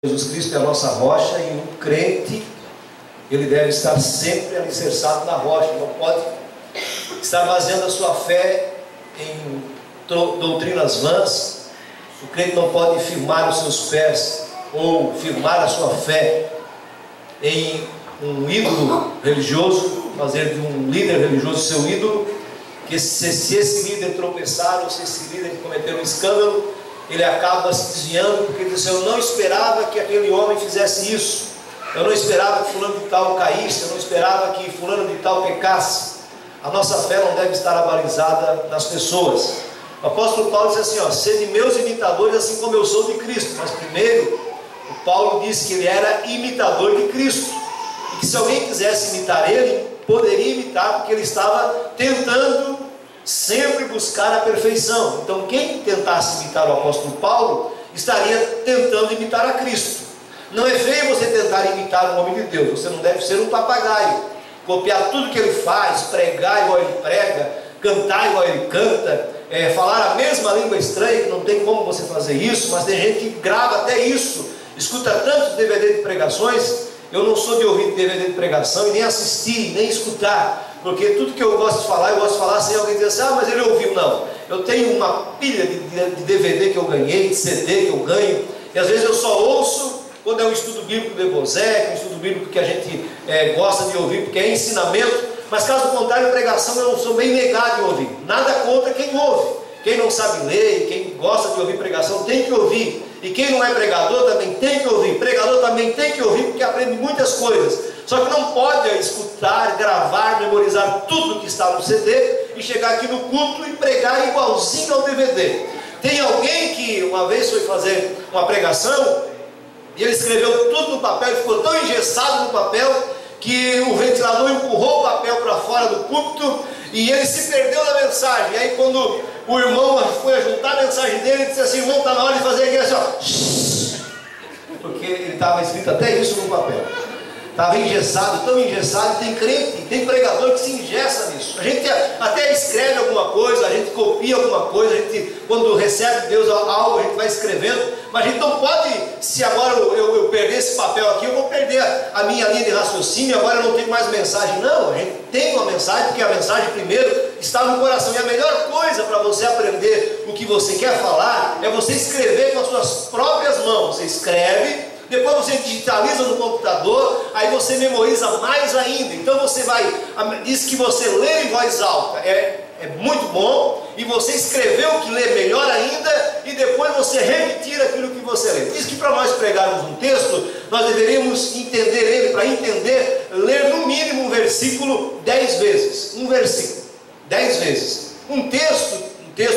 Jesus Cristo é a nossa rocha, e o crente, ele deve estar sempre alicerçado na rocha. Não pode estar baseando a sua fé em doutrinas vãs. O crente não pode firmar os seus pés ou firmar a sua fé em um ídolo religioso, fazer de um líder religioso seu ídolo, que se esse líder tropeçar, ou se esse líder cometer um escândalo, ele acaba se desviando, porque ele diz: eu não esperava que aquele homem fizesse isso, eu não esperava que fulano de tal caísse, eu não esperava que fulano de tal pecasse. A nossa fé não deve estar abalizada nas pessoas. O apóstolo Paulo diz assim, sede meus imitadores, assim como eu sou de Cristo. Mas primeiro, o Paulo disse que ele era imitador de Cristo, e que se alguém quisesse imitar ele, poderia imitar, porque ele estava tentando sempre buscar a perfeição. Então quem tentasse imitar o apóstolo Paulo, estaria tentando imitar a Cristo. Não é feio você tentar imitar o homem de Deus. Você não deve ser um papagaio, copiar tudo que ele faz, pregar igual ele prega, cantar igual ele canta, falar a mesma língua estranha, que não tem como você fazer isso. Mas tem gente que grava até isso, escuta tantos DVD de pregações. Eu não sou de ouvir DVD de pregação, e nem assistir, nem escutar, porque tudo que eu gosto de falar, eu gosto de falar sem alguém dizer assim: mas ele ouviu. Não, eu tenho uma pilha de DVD que eu ganhei, de CD que eu ganho, e às vezes eu só ouço quando é um estudo bíblico de Bozé, um estudo bíblico que a gente gosta de ouvir, porque é ensinamento. Mas caso contrário, pregação eu sou bem negado em ouvir. Nada contra quem ouve. Quem não sabe ler, quem gosta de ouvir pregação, tem que ouvir. E quem não é pregador também tem que ouvir. Pregador também tem que ouvir, porque aprende muitas coisas. Só que não pode escutar, gravar, memorizar tudo que está no CD e chegar aqui no culto e pregar igualzinho ao DVD. Tem alguém que uma vez foi fazer uma pregação e ele escreveu tudo no papel, ficou tão engessado no papel que o ventilador empurrou o papel para fora do púlpito e ele se perdeu na mensagem. E aí quando o irmão foi ajuntar a mensagem dele, ele disse assim: irmão, está na hora de fazer aqui assim, porque ele estava escrito até isso no papel. Estava engessado, tão engessado. Tem crente, tem pregador que se engessa nisso. A gente até escreve alguma coisa, a gente copia alguma coisa, a gente, quando recebe de Deus algo, a gente vai escrevendo, mas a gente não pode, se agora eu perder esse papel aqui, eu vou perder a minha linha de raciocínio, agora eu não tenho mais mensagem. Não, a gente tem uma mensagem, porque a mensagem primeiro está no coração. E a melhor coisa para você aprender o que você quer falar é você escrever com as suas próprias mãos. Você escreve, depois você digitaliza no computador, aí você memoriza mais ainda. Então você diz que você lê em voz alta, é muito bom, e você escreveu o que lê melhor ainda, e depois você repetir aquilo que você lê. Diz que para nós pregarmos um texto, nós deveríamos entender ele. Para entender, ler no mínimo um versículo 10 vezes. Um versículo 10 vezes. Um texto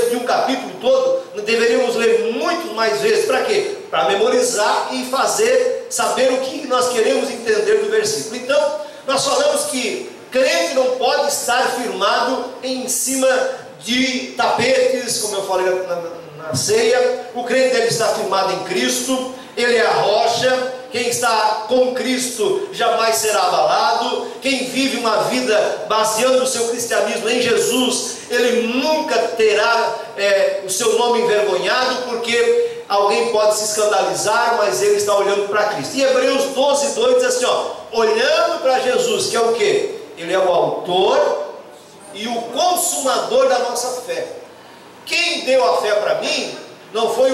de um capítulo todo, deveríamos ler muito mais vezes. Para quê? Para memorizar e saber o que nós queremos entender do versículo. Então, nós falamos que crente não pode estar firmado em cima de tapetes, como eu falei na ceia. O crente deve estar firmado em Cristo. Ele é a rocha. Quem está com Cristo jamais será abalado. Quem vive uma vida baseando o seu cristianismo em Jesus, ele nunca terá o seu nome envergonhado, porque alguém pode se escandalizar, mas ele está olhando para Cristo. E Hebreus 12:2 diz assim, olhando para Jesus, que é o quê? Ele é o autor e o consumador da nossa fé. Quem deu a fé para mim não foi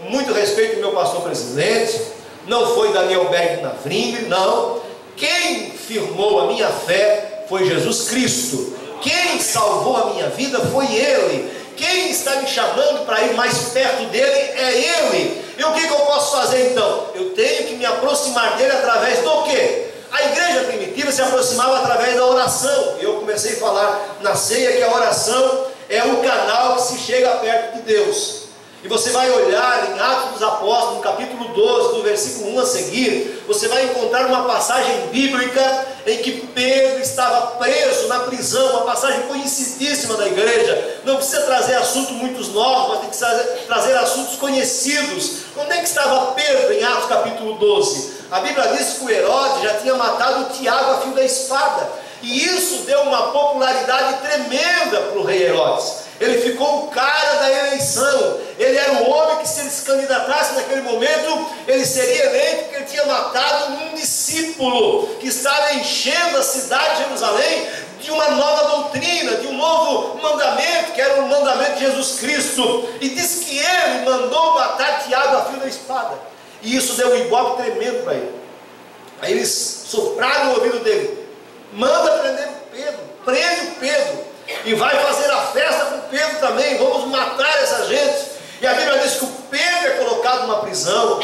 muito respeito ao meu pastor presidente, não foi Daniel Berg na Vrimble, não. Quem firmou a minha fé foi Jesus Cristo. Quem salvou a minha vida foi Ele. Quem está me chamando para ir mais perto dele é Ele. E o que eu posso fazer então? Eu tenho que me aproximar dele através do quê? A igreja primitiva se aproximava através da oração. Eu comecei a falar na ceia que a oração é o canal que se chega perto de Deus. E você vai olhar em Atos dos Apóstolos, no capítulo 12, do versículo 1 a seguir, você vai encontrar uma passagem bíblica em que Pedro estava preso na prisão, uma passagem conhecidíssima da igreja. Não precisa trazer assuntos muito novos, mas tem que trazer assuntos conhecidos. Onde é que estava Pedro em Atos capítulo 12? A Bíblia diz que o Herodes já tinha matado o Tiago a fio da espada. E isso deu uma popularidade tremenda para o rei Herodes. Ele ficou o cara da eleição. Ele era o homem que, se ele se candidatasse naquele momento, ele seria eleito, porque ele tinha matado um discípulo que estava enchendo a cidade de Jerusalém de uma nova doutrina, de um novo mandamento, que era o mandamento de Jesus Cristo. E diz que ele mandou matar Tiago a fio da espada. E isso deu um ibope tremendo para ele. Aí eles sopraram no ouvido dele: manda prender o Pedro, prende o Pedro, e vai fazer a festa com Pedro também, vamos matar essa gente. E a Bíblia diz que o Pedro é colocado numa prisão,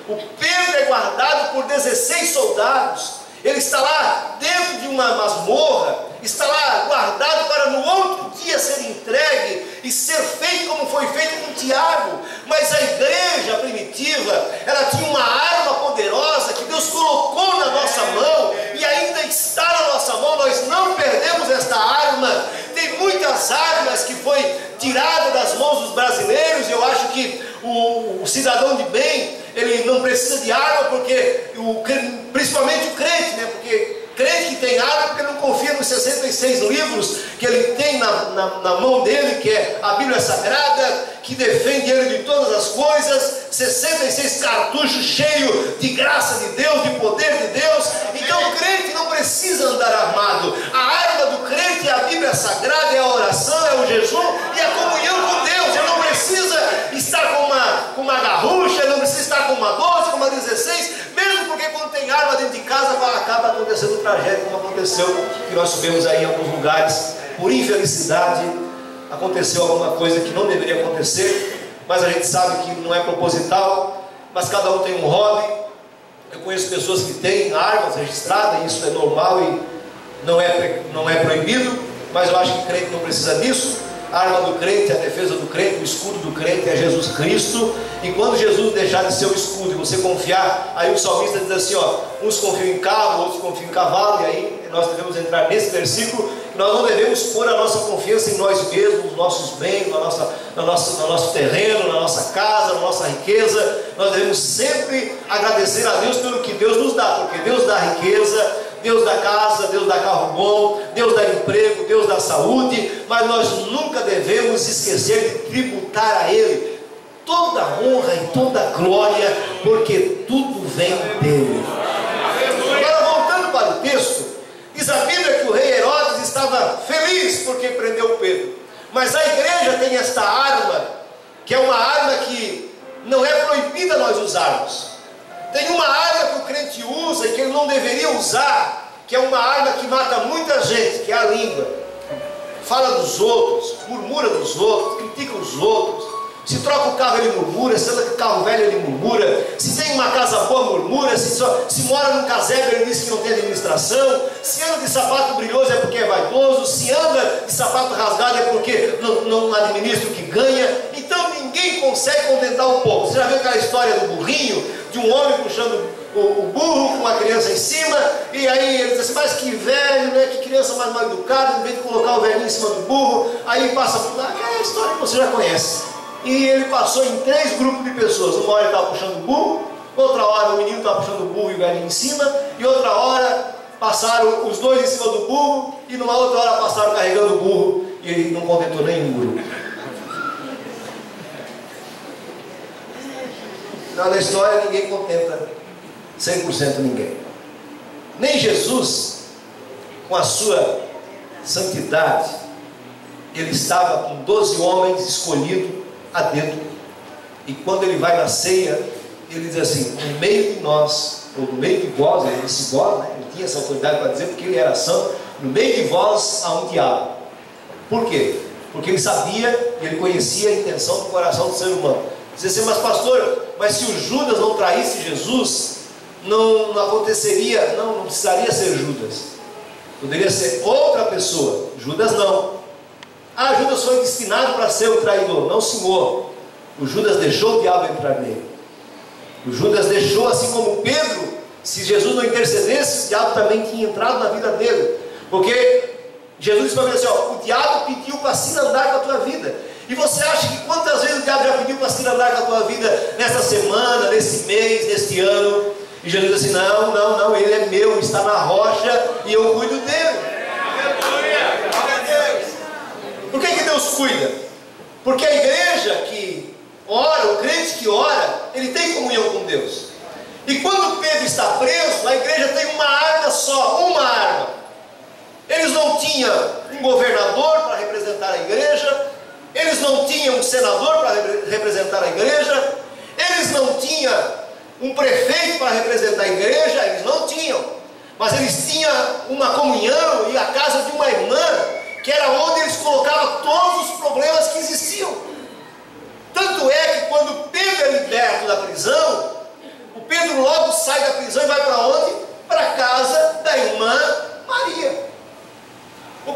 o Pedro é guardado por 16 soldados, ele está lá dentro de uma masmorra, está lá guardado para no outro dia ser entregue e ser feito como foi feito com Tiago. Mas a igreja primitiva, ela tinha uma arma poderosa que Deus colocou na nossa mão e ainda está na nossa mão. Nós não perdemos esta arma. Tem muitas armas que foi tirada das mãos dos brasileiros. Eu acho que o cidadão de bem, ele não precisa de arma, porque principalmente o crente, né? Porque crente que tem arma, porque não confia nos 66 livros que ele tem na mão dele, que é a Bíblia Sagrada, que defende ele de todas as coisas, 66 cartuchos cheios de graça de Deus, de poder de Deus. Então o crente não precisa andar armado. A arma do crente é a Bíblia Sagrada, é a oração, é o jejum e a comunhão com Deus. Ele não precisa estar com uma garrucha, ele não precisa estar com uma 12, com uma 16, mesmo porque quando tem arma dentro de casa acaba acontecendo tragédia, como aconteceu, que nós tivemos aí em alguns lugares. Por infelicidade aconteceu alguma coisa que não deveria acontecer, mas a gente sabe que não é proposital, mas cada um tem um hobby. Eu conheço pessoas que têm armas registradas, e isso é normal e não é proibido, mas eu acho que o crente não precisa disso. A arma do crente, a defesa do crente, o escudo do crente é Jesus Cristo. E quando Jesus deixar de ser o escudo e você confiar, aí o salmista diz assim, ó, uns confiam em carro, outros confiam em cavalo. E aí nós devemos entrar nesse versículo, que nós não devemos pôr a nossa confiança em nós mesmos, nos nossos bens, no nosso terreno, na nossa casa, na nossa riqueza. Nós devemos sempre agradecer a Deus pelo que Deus nos dá, porque Deus dá riqueza, Deus dá casa, Deus dá carro bom, Deus dá emprego, Deus dá saúde, mas nós nunca devemos esquecer de tributar a Ele toda a honra e toda a glória, porque tudo vem dele. Agora, voltando para o texto, diz a Bíblia que o rei Herodes estava feliz porque prendeu Pedro, mas a igreja tem esta arma, que é uma arma que não é proibida nós usarmos. Tem uma arma que o crente usa e que ele não deveria usar, que é uma arma que mata muita gente, que é a língua. Fala dos outros, murmura dos outros, critica os outros. Se troca o carro, ele murmura. Se anda com carro velho, ele murmura. Se tem uma casa boa, murmura. Se mora num casebre, ele diz que não tem administração. Se anda de sapato brilhoso, é porque é vaidoso. Se anda de sapato rasgado, é porque não administra o que ganha. Então ninguém consegue contentar o povo. Você já viu aquela história do burrinho, de um homem puxando o burro com uma criança em cima, e aí ele diz assim, mas que velho, né? Que criança mais mal educada, em vez de colocar o velhinho em cima do burro. Aí passa por lá, aquela história que você já conhece. E ele passou em 3 grupos de pessoas. Uma hora ele estava puxando o burro, outra hora o menino estava puxando o burro e o velhinho em cima, e outra hora passaram os dois em cima do burro, e numa outra hora passaram carregando o burro, e ele não contentou nenhum grupo. Na história ninguém contenta 100% ninguém. Nem Jesus, com a sua santidade, ele estava com 12 homens escolhidos a dedo. E quando ele vai na ceia, ele diz assim, no meio de nós, ou no meio de vós, ele disse vós, né? Ele tinha essa autoridade para dizer, porque ele era santo, no meio de vós há um diabo. Por quê? Porque ele sabia, ele conhecia a intenção do coração do ser humano. Diz assim, mas pastor, mas se o Judas não traísse Jesus, não aconteceria, não precisaria ser Judas, poderia ser outra pessoa. Judas não. Ah, Judas foi destinado para ser o traidor. Não, senhor. O Judas deixou o diabo entrar nele. O Judas deixou, assim como Pedro, se Jesus não intercedesse, o diabo também tinha entrado na vida dele. Porque Jesus disse para ele assim, ó, o diabo pediu para se andar com a tua vida. E você acha que quantas vezes o diabo já pediu para se andar com a tua vida nessa semana, nesse mês, neste ano? E Jesus disse assim, não, ele é meu, está na rocha e eu cuido dele. Por que Deus cuida? Porque a igreja que ora, o crente que ora, ele tem comunhão com Deus. E quando Pedro está preso, a igreja tem uma arma só, uma arma. Eles não tinham um governador para representar a igreja, eles não tinham um senador para representar a igreja, eles não tinham um prefeito para representar a igreja, eles não tinham. Mas eles tinham uma comunhão e a casa de uma irmã, que era onde eles colocavam todos os problemas que existiam. Tanto é que quando Pedro é liberto da prisão, o Pedro logo sai da prisão e vai para onde? Para a casa da irmã Maria.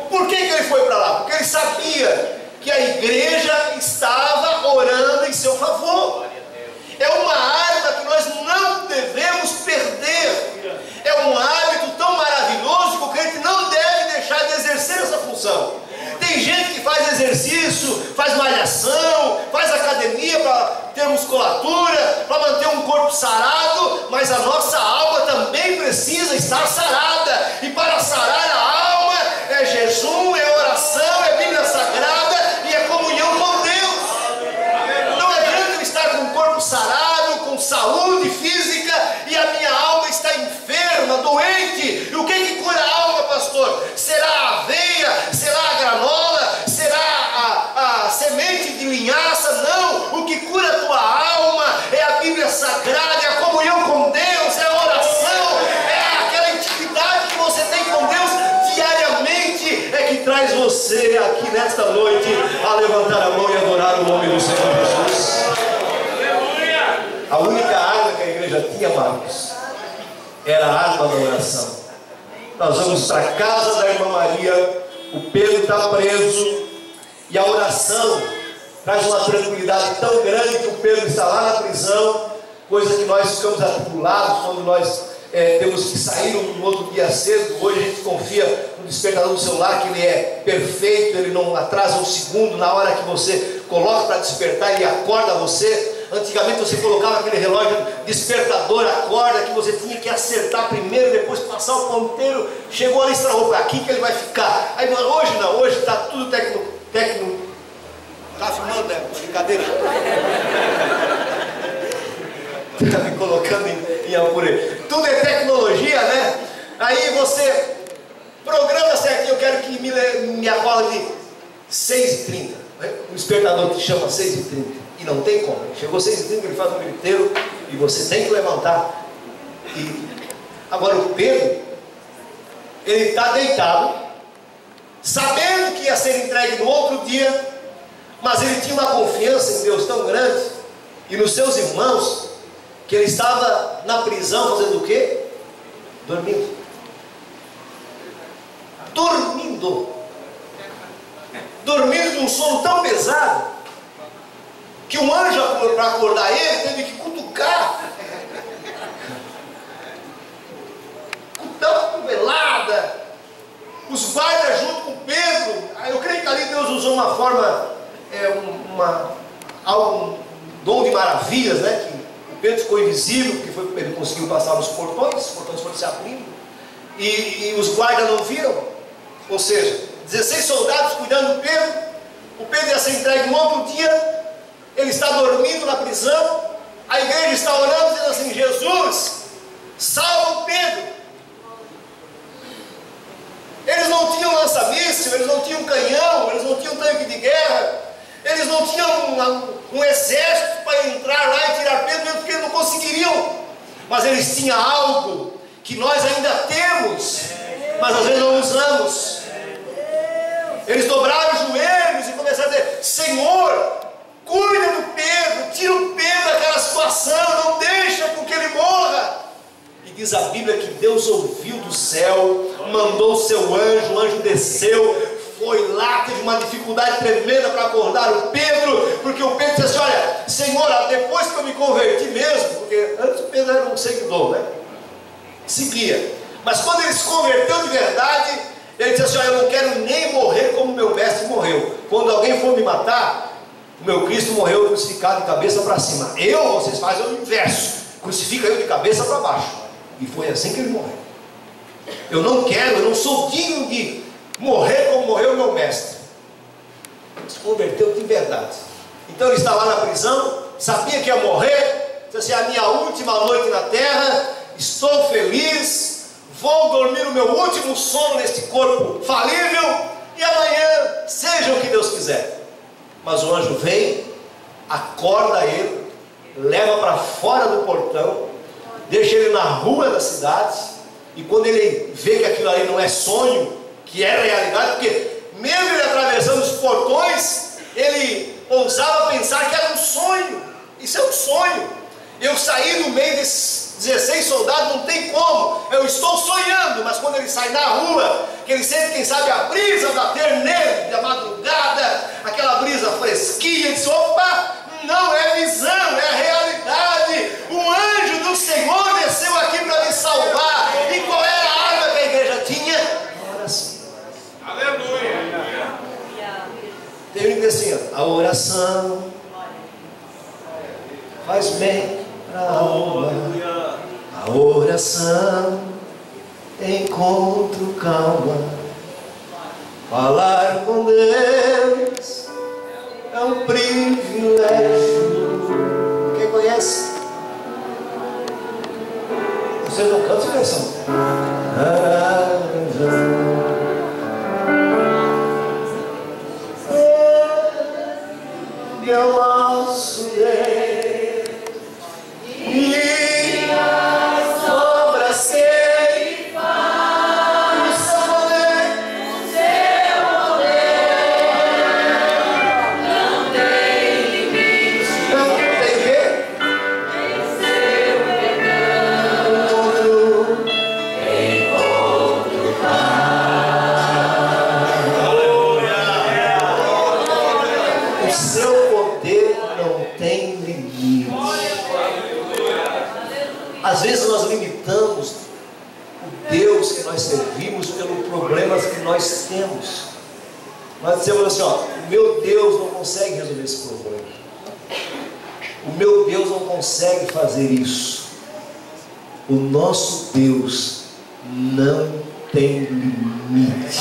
Por que ele foi para lá? Porque ele sabia que a igreja estava orando em seu favor. É uma arma que nós não devemos perder. É um hábito tão maravilhoso que o crente não deve deixar de exercer essa função. Tem gente que faz exercício, faz malhação, faz academia para ter musculatura, para manter um corpo sarado, mas a nossa alma também precisa estar sarada. E para sarar a alma é jejum, é oração, é Bíblia Sagrada e é comunhão com Deus. Não adianta eu estar com o corpo sarado, com saúde física e a minha alma está enferma, doente. E o que cura a alma, pastor? Será a aveia? Será a granola? Será a semente de linhaça? Não, o que cura a tua alma é a Bíblia Sagrada, é a comunhão com Deus, é a oração, é aquela intimidade que você tem com Deus diariamente, é que traz você aqui nesta noite a levantar a mão e adorar o nome do Senhor Jesus. A única arma que a igreja tinha, Marcos, era a arma da oração. Nós vamos para a casa da irmã Maria, o Pedro está preso, e a oração traz uma tranquilidade tão grande que o Pedro está lá na prisão, coisa que nós ficamos atribulados quando nós temos que sair no outro dia cedo. Hoje a gente confia no despertador do celular, que ele é perfeito, ele não atrasa um segundo. Na hora que você coloca para despertar, ele acorda você. Antigamente você colocava aquele relógio despertador, acorda, que você tinha que acertar primeiro, depois passar o ponteiro, chegou ali, estragou para aqui que ele vai ficar. Aí hoje não, hoje está tudo tá filmando, né? Brincadeira. Está me colocando em apure. Tudo é tecnologia, né? Aí você programa certinho, eu quero que me acorde 6h30. Né? O despertador te chama 6h30. E não tem como. Chegou 6h30, ele faz um griteiro e você tem que levantar. Agora o Pedro, ele está deitado, sabendo que ia ser entregue no outro dia, mas ele tinha uma confiança em Deus tão grande e nos seus irmãos, que ele estava na prisão fazendo o quê? Dormindo. Dormindo de um sono tão pesado que um anjo, para acordar ele, teve que cutucar. Tão cotovelada. Os guardas junto com Pedro. Eu creio que ali Deus usou uma forma, um dom de maravilhas, né? Que o Pedro ficou invisível, porque ele conseguiu passar nos portões, os portões foram se abrindo, e os guardas não viram. Ou seja, 16 soldados cuidando do Pedro. O Pedro ia ser entregue no outro dia. Ele está dormindo na prisão. A igreja está orando, dizendo assim: Jesus, salva o Pedro. Eles não tinham lança-míssil, eles não tinham canhão, eles não tinham tanque de guerra, eles não tinham um exército para entrar lá e tirar Pedro, mesmo porque eles não conseguiriam. Mas eles tinham algo que nós ainda temos, mas às vezes não usamos. Eles dobraram os joelhos e começaram a dizer: Senhor, cuida do Pedro, tira o Pedro daquela situação, não deixa com que ele morra. E diz a Bíblia que Deus ouviu do céu, mandou o seu anjo, o anjo desceu, foi lá, teve uma dificuldade tremenda para acordar o Pedro, porque o Pedro disse assim: olha, Senhor, depois que eu me converti mesmo, porque antes o Pedro era um seguidor, né? Seguia, mas quando ele se converteu de verdade, ele disse assim: olha, eu não quero nem morrer como meu mestre morreu. Quando alguém for me matar, o meu Cristo morreu crucificado de cabeça para cima. Vocês fazem o inverso, crucifica eu de cabeça para baixo. E foi assim que ele morreu. Eu não sou digno de morrer como morreu o meu mestre. se converteu de verdade. Então ele está lá na prisão, sabia que ia morrer, disse assim: a minha última noite na terra, estou feliz, vou dormir o meu último sono neste corpo falível, e amanhã seja o que Deus quiser. Mas o anjo vem, acorda ele, leva para fora do portão, deixa ele na rua da cidade, e quando ele vê que aquilo ali não é sonho, que é realidade, porque mesmo ele atravessando os portões, ele ousava pensar que era um sonho. Isso é um sonho. Eu saí no meio desses 16 soldados, não tem como, eu estou sonhando. Mas quando ele sai na rua, que ele sente, quem sabe, a brisa bater nele da madrugada, aquela brisa fresquinha, ele diz: opa, não é visão, é a realidade. O anjo do Senhor desceu aqui para me salvar. E qual era a arma que a igreja tinha? Oração. Aleluia. Tem um que diz assim: ó, a oração faz bem para a alma. A oração encontro calma. Falar com Deus é um privilégio. Quem conhece? Você não canta essa versão? É o nosso Deus, minhas obras sei faz, o seu poder não tem limite. Não tem o quê? Em seu encontro o seu poder não tem limite. Às vezes nós limitamos o Deus que nós servimos pelos problemas que nós temos. Nós dizemos assim: ó, o meu Deus não consegue resolver esse problema. O meu Deus não consegue fazer isso. O nosso Deus não tem limite.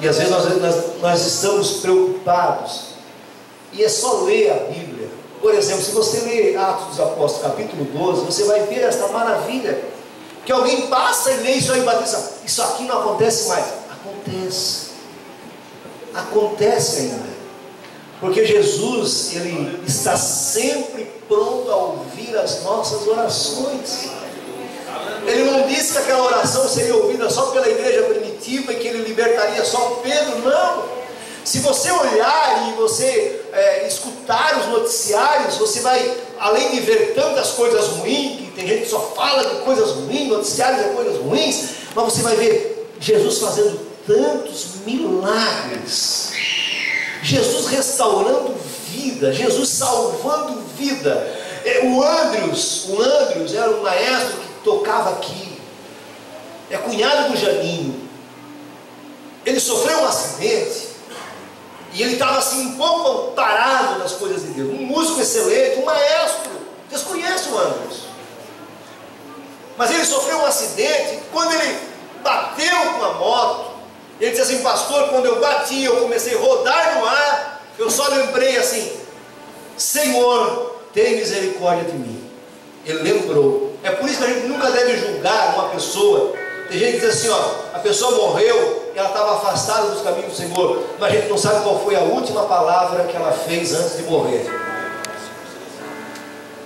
E às vezes nós estamos preocupados. E é só ler a Bíblia. Por exemplo, se você ler Atos dos Apóstolos, capítulo 12, você vai ver esta maravilha. Que alguém passa e lê isso aí e batiza: isso aqui não acontece mais. Acontece. Acontece ainda. Porque Jesus, Ele está sempre pronto a ouvir as nossas orações. Ele não disse que aquela oração seria ouvida só pela igreja primitiva e que Ele libertaria só o Pedro, não. Se você olhar e você escutar os noticiários, você vai, além de ver tantas coisas ruins, que tem gente que só fala de coisas ruins, noticiários é coisas ruins, mas você vai ver Jesus fazendo tantos milagres, Jesus restaurando vida, Jesus salvando vida. O Andrews era um maestro que tocava aqui, é cunhado do Janinho. Ele sofreu um acidente e ele estava assim um pouco parado das coisas de Deus. Um músico excelente, um maestro. Vocês conhecem o Andrews? Mas ele sofreu um acidente. Quando ele bateu com a moto, ele disse assim: pastor, quando eu bati, eu comecei a rodar no ar, eu só lembrei assim: Senhor, tem misericórdia de mim. Ele lembrou. É por isso que a gente nunca deve julgar uma pessoa. Tem gente que diz assim: ó, a pessoa morreu, ela estava afastada dos caminhos do Senhor, mas a gente não sabe qual foi a última palavra que ela fez antes de morrer.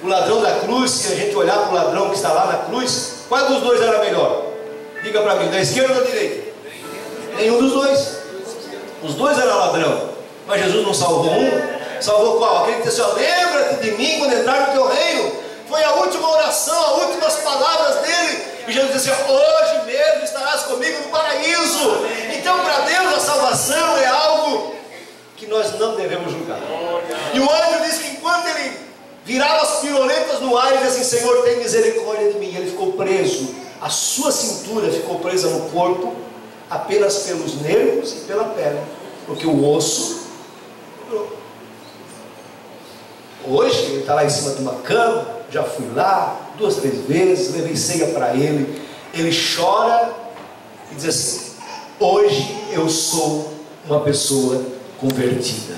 O ladrão da cruz, se a gente olhar para o ladrão que está lá na cruz, qual dos dois era melhor? Diga para mim, da esquerda ou da direita? Nenhum dos dois. Os dois eram ladrão, mas Jesus não salvou um. Salvou qual? Aquele que disse assim: ó, lembra-te de mim quando entrar no teu reino. Foi a última oração, as últimas palavras dele. E Jesus disse assim: hoje mesmo estarás comigo no paraíso. Então, para Deus, a salvação é algo que nós não devemos julgar. E o anjo disse que enquanto ele virava as piroletas no ar, ele disse assim: Senhor, tem misericórdia de mim. Ele ficou preso, a sua cintura ficou presa no corpo, apenas pelos nervos e pela pele, porque o osso. Hoje ele está lá em cima de uma cama. Já fui lá 2, 3 vezes, levei ceia para ele. Ele chora e diz assim: hoje eu sou uma pessoa convertida.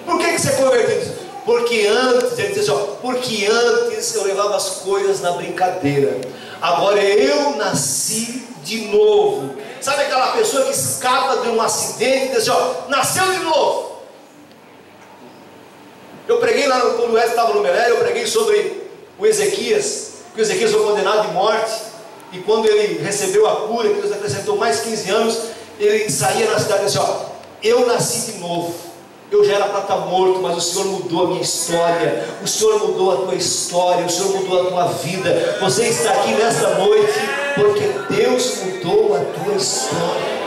Por que você é convertido? Porque antes, ele diz assim, porque antes eu levava as coisas na brincadeira, agora eu nasci de novo. Sabe aquela pessoa que escapa de um acidente e diz assim, nasceu de novo. Eu preguei lá quando o Edson estava no Melé, eu preguei sobre o Ezequias, que o Ezequias foi condenado de morte, e quando ele recebeu a cura, que Deus acrescentou mais 15 anos, ele saía na cidade e disse, eu nasci de novo, eu já era para estar morto, mas o Senhor mudou a minha história, o Senhor mudou a tua história, o Senhor mudou a tua vida, você está aqui nesta noite, porque Deus mudou a tua história.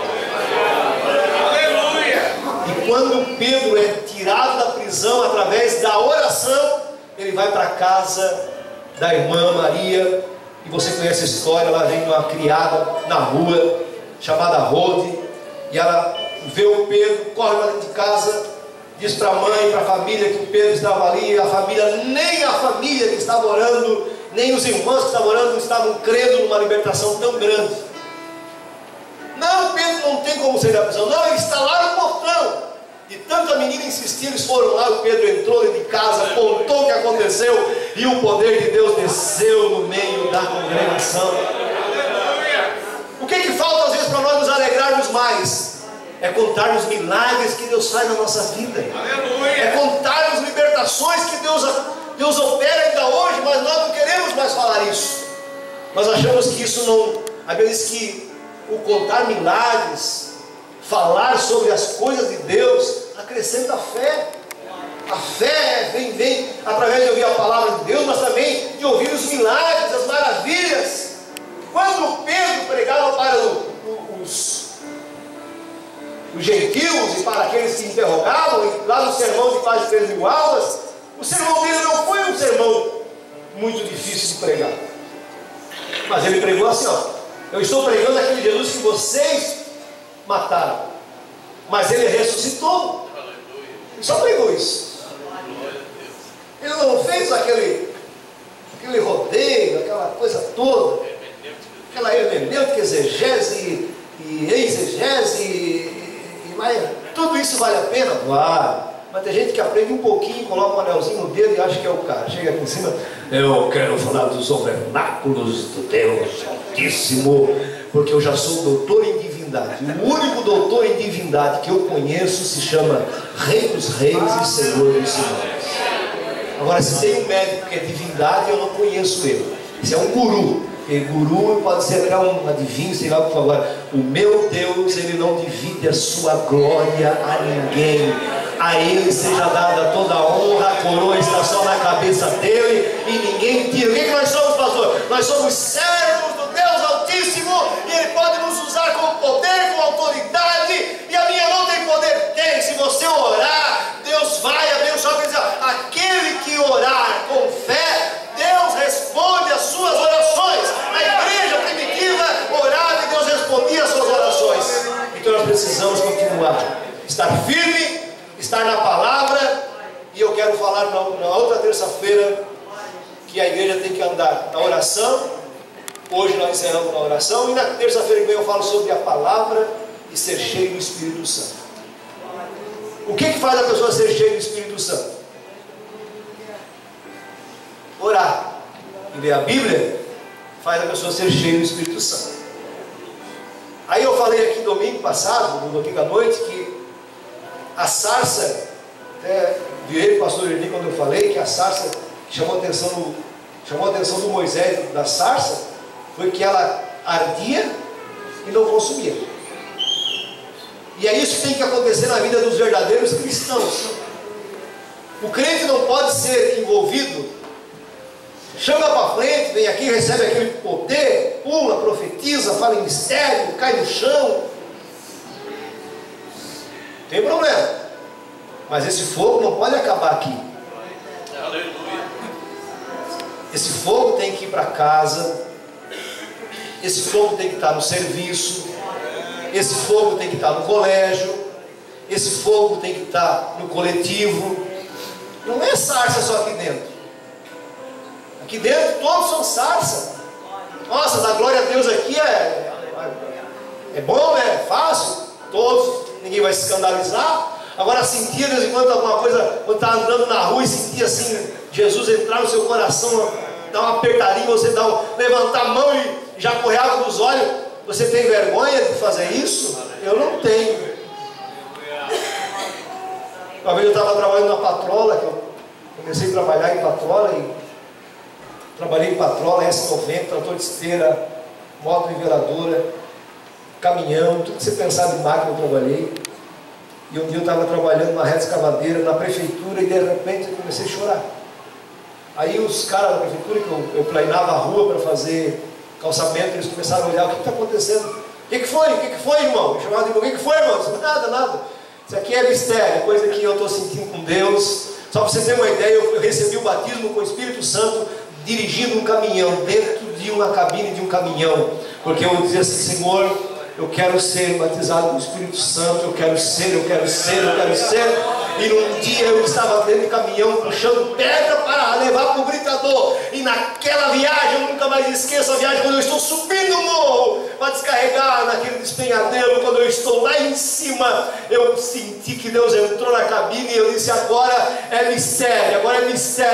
E quando Pedro é tirado da prisão através da oração, ele vai para a casa da irmã Maria, e você conhece a história, ela vem uma criada na rua, chamada Rode, e ela vê o Pedro, corre para dentro de casa, diz para a mãe, para a família que o Pedro estava ali, nem a família que estava orando, nem os irmãos que estavam orando, estavam crendo numa libertação tão grande. Não, Pedro não tem como sair da prisão, não, ele está lá no portão. E tanto a menina insistir, eles foram lá, o Pedro entrou dentro de casa, contou o que aconteceu, e o poder de Deus desceu no meio da congregação. O que falta às vezes para nós nos alegrarmos mais? É contarmos milagres que Deus faz na nossa vida. É contarmos libertações que Deus opera ainda hoje, mas nós não queremos mais falar isso. Nós achamos que isso não... A Bíblia diz que o contar milagres, falar sobre as coisas de Deus, acrescenta a fé. A fé vem através de ouvir a palavra de Deus, mas também de ouvir os milagres, as maravilhas. Quando Pedro pregava para os gentios e para aqueles que interrogavam, e lá no sermão de quase 3.000 aulas, o sermão dele não foi um sermão muito difícil de pregar, mas ele pregou assim, eu estou pregando aquele Jesus que vocês mataram, mas ele ressuscitou. Ele só pregou isso. Ele não fez aquele rodeio, aquela coisa toda, aquela hermenêutica, exegese e exegese, mas tudo isso vale a pena? Vale. Mas tem gente que aprende um pouquinho, coloca um anelzinho no dedo e acha que é o cara. Chega aqui em cima, eu quero falar dos vernáculos do Deus Altíssimo, porque eu já sou doutor em divindade. O único doutor em divindade que eu conheço se chama Rei dos Reis e Senhor dos Senhores. Agora, se tem um médico que é divindade, eu não conheço ele. Esse é um guru. E guru pode ser até um adivinho, sei lá, por favor. O meu Deus, ele não divide a sua glória a ninguém. A ele seja dada toda a honra, a coroa está só na cabeça dele e ninguém tira. O que nós somos, pastor? Nós somos servos do Deus Altíssimo e ele pode nos usar com poder, com autoridade. E a minha não tem poder? Tem. Se você orar, Deus vai abençoar. Aquele que orar com fé, Deus responde às suas orações. A igreja primitiva orava e Deus respondia às suas orações. Então nós precisamos continuar, estar firme, estar na palavra. E eu quero falar na outra terça-feira que a igreja tem que andar na oração. Hoje nós encerramos na oração, e na terça-feira que vem eu falo sobre a palavra e ser cheio do Espírito Santo. O que faz a pessoa ser cheia do Espírito Santo? Orar e ler a Bíblia faz a pessoa ser cheia do Espírito Santo. Aí eu falei aqui domingo passado, no domingo à noite, que a sarça, até vi o pastor Erli quando eu falei que a sarça que chamou a atenção do Moisés da sarça foi que ela ardia e não consumia. E é isso que tem que acontecer na vida dos verdadeiros cristãos. O crente não pode ser envolvido, chama para frente, vem aqui, recebe aquele poder, pula, profetiza, fala em mistério, cai no chão. Tem problema. Mas esse fogo não pode acabar aqui. Aleluia. Esse fogo tem que ir para casa. Esse fogo tem que estar no serviço. Esse fogo tem que estar no colégio. Esse fogo tem que estar no coletivo. Não é sarça só aqui dentro. Aqui dentro todos são sarça. Nossa, da glória a Deus aqui É bom, né? É fácil. Todos, ninguém vai se escandalizar. Agora sentir de vez em quando alguma coisa, quando está andando na rua e sentir assim, Jesus entrar no seu coração, dar uma apertadinha, você levantar a mão e já correr água dos olhos. Você tem vergonha de fazer isso? Eu não tenho. Uma vez eu estava trabalhando na patrola, que eu comecei a trabalhar em patrola, e trabalhei em patrola, S90, trator de esteira, moto niveladora, caminhão, tudo que você pensar de máquina eu trabalhei. E um dia eu estava trabalhando na reta escavadeira, na prefeitura, e de repente eu comecei a chorar. Aí os caras da prefeitura, que eu planava a rua para fazer calçamento, eles começaram a olhar: o que está acontecendo? O que foi? O que foi, irmão? Eu chamava de irmão: o que foi, irmão? Eu disse: nada. Isso aqui é mistério, coisa que eu estou sentindo com Deus. Só para você ter uma ideia, eu recebi o batismo com o Espírito Santo dirigindo um caminhão, dentro de uma cabine de um caminhão. Porque eu dizia assim: Senhor, eu quero ser batizado com o Espírito Santo, eu quero ser. E num dia eu estava dentro do caminhão puxando pedra para levar para o Britador. E naquela viagem, eu nunca mais esqueço a viagem, quando eu estou subindo o morro para descarregar naquele despenhadeiro, quando eu estou lá em cima, eu senti que Deus entrou na cabine e eu disse: agora é mistério.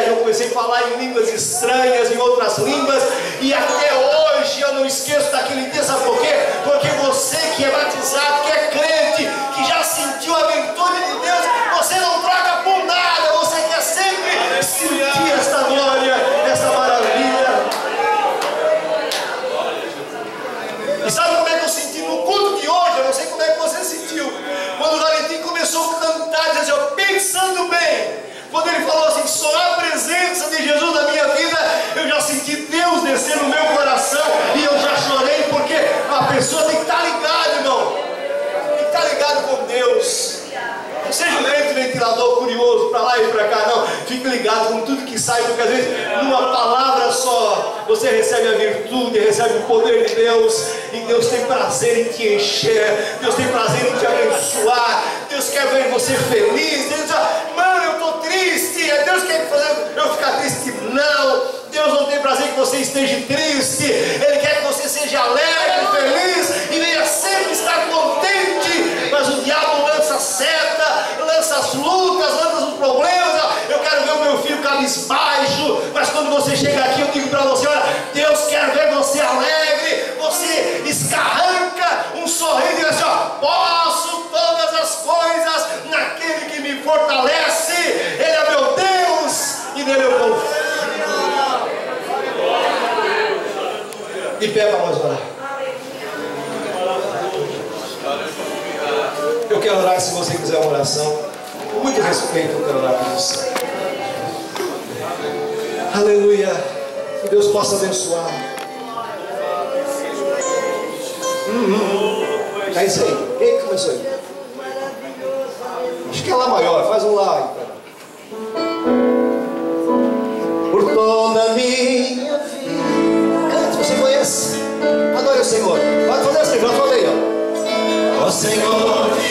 Eu comecei a falar em línguas estranhas, em outras línguas, e até hoje eu não esqueço daquele dia. Sabe por quê? Porque você que é batizado, que é crente, que já sentiu a virtude de Deus, você não troca por nada, você quer sempre sentir esta glória, esta maravilha. E sabe como é que eu senti no culto de hoje? Eu não sei como é que você sentiu. Quando o Valentim começou a cantar, dizia assim: pensando bem. Quando ele falou assim: só a presença de Jesus na minha vida, eu já senti Deus descer no meu coração, e eu já chorei, porque a pessoa tem que estar ligada, irmão. Tem que estar ligado com Deus. Não seja um crente ventilador curioso para lá e para cá, não. Fique ligado com tudo que sai, porque às vezes numa palavra só você recebe a virtude, recebe o poder de Deus, e Deus tem prazer em te encher, Deus tem prazer em te abençoar, Deus quer ver você feliz. Deus diz: mano, eu estou triste. Deus quer fazer eu ficar triste? Não, Deus não tem prazer que você esteja triste. Ele quer que você seja alegre, feliz, e venha sempre estar contente. Mas o diabo lança seta, lança as lutas, lança os problemas. Eu quero ver o meu filho cabisbaixo, mas quando você chega aqui, eu digo para você: olha, Deus quer ver você alegre. Você escarranca um sorriso e diz assim: ó, posso todas as coisas naquele que me fortalece. Ele é meu Deus e nele eu confio. De pé para nós orar. Eu quero orar, se você quiser uma oração, com muito respeito, eu quero orar por você. Aleluia. Que Deus possa abençoar. É isso aí. Quem começou aí? Acho que é Lá maior. Faz um Lá aí. Por toda a minha vida. Cante, você conhece? Adore o Senhor. Pode fazer assim, já falei, ó. Ó Senhor.